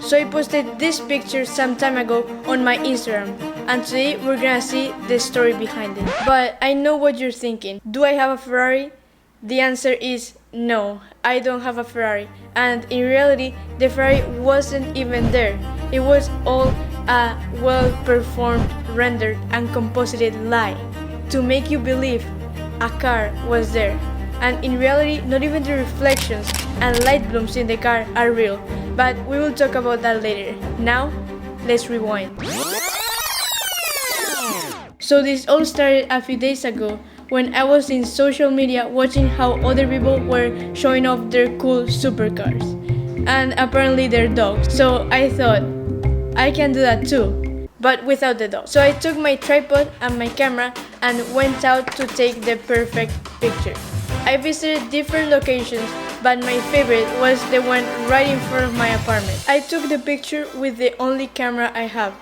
So I posted this picture some time ago on my Instagram, and today we're gonna see the story behind it. But I know what you're thinking. Do I have a Ferrari? The answer is no, I don't have a Ferrari. And in reality, the Ferrari wasn't even there. It was all a well-performed, rendered, and composited lie to make you believe a car was there. And in reality, not even the reflections and light blooms in the car are real. But we will talk about that later. Now, let's rewind. So this all started a few days ago when I was in social media watching how other people were showing off their cool supercars and apparently their dogs. So I thought, I can do that too, but without the dog. So I took my tripod and my camera and went out to take the perfect picture. I visited different locations, but my favorite was the one right in front of my apartment. I took the picture with the only camera I have,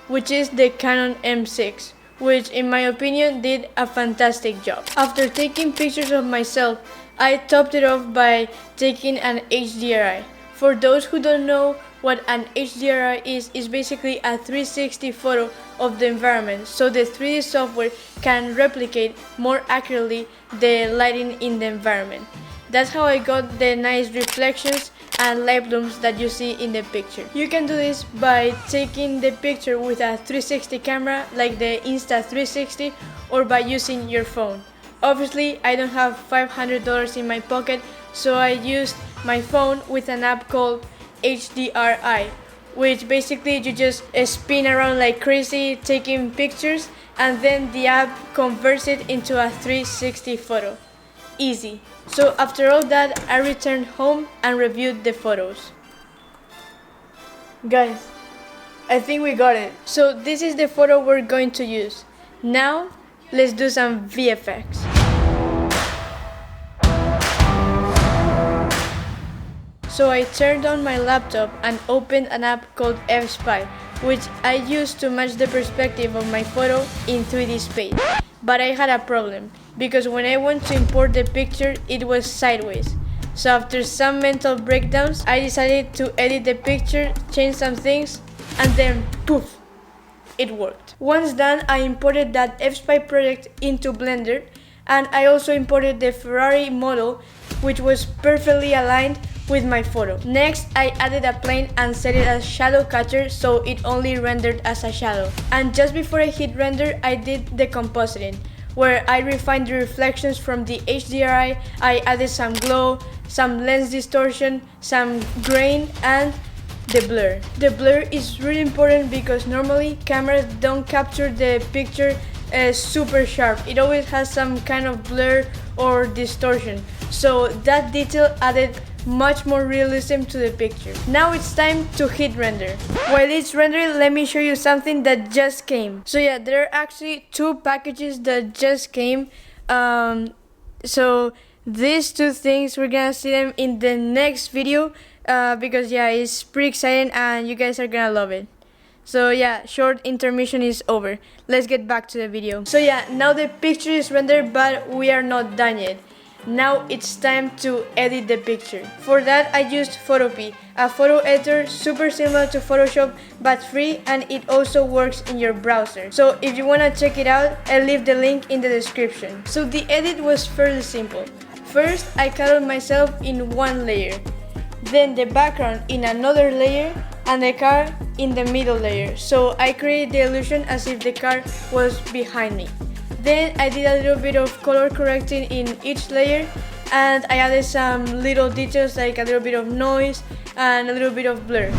which is the Canon M6, which in my opinion did a fantastic job. After taking pictures of myself, I topped it off by taking an HDRI. For those who don't know what an HDRI is basically a 360 photo of the environment, so the 3D software can replicate more accurately the lighting in the environment. That's how I got the nice reflections and light blooms that you see in the picture. You can do this by taking the picture with a 360 camera like the Insta360 or by using your phone. Obviously, I don't have $500 in my pocket, so I used my phone with an app called HDRI, which basically you just spin around like crazy taking pictures, and then the app converts it into a 360 photo. Easy. So after all that, I returned home and reviewed the photos. Guys, I think we got it. So this is the photo we're going to use. Now, let's do some VFX. So I turned on my laptop and opened an app called F-Spy, which I used to match the perspective of my photo in 3D space. But I had a problem, because when I went to import the picture, it was sideways. So after some mental breakdowns, I decided to edit the picture, change some things, and then poof, it worked. Once done, I imported that F-Spy project into Blender, and I also imported the Ferrari model, which was perfectly aligned with my photo. Next, I added a plane and set it as shadow catcher, so it only rendered as a shadow. And just before I hit render, I did the compositing, where I refined the reflections from the HDRI, I added some glow, some lens distortion, some grain, and the blur. The blur is really important because normally cameras don't capture the picture super sharp. It always has some kind of blur or distortion. So that detail added much more realism to the picture. Now it's time to hit render. While it's rendering, let me show you something that just came. So yeah, there are actually two packages that just came. So these two things, we're gonna see them in the next video because yeah, it's pretty exciting and you guys are gonna love it. So yeah, short intermission is over. Let's get back to the video. So yeah, now the picture is rendered, but we are not done yet. Now it's time to edit the picture. For that, I used Photopea, a photo editor super similar to Photoshop but free, and it also works in your browser. So if you wanna check it out, I'll leave the link in the description. So the edit was fairly simple. First, I colored myself in one layer, then the background in another layer, and the car in the middle layer. So I created the illusion as if the car was behind me. Then I did a little bit of color correcting in each layer, and I added some little details like a little bit of noise and a little bit of blur.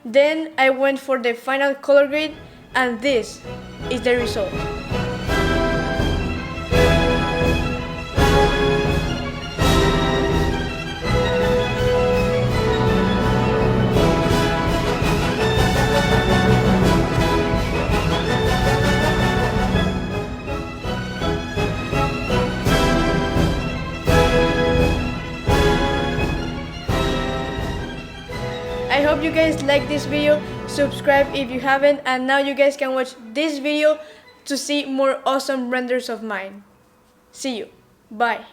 Then I went for the final color grade, and this is the result. I hope you guys like this video, subscribe if you haven't, and now you guys can watch this video to see more awesome renders of mine. See you. Bye.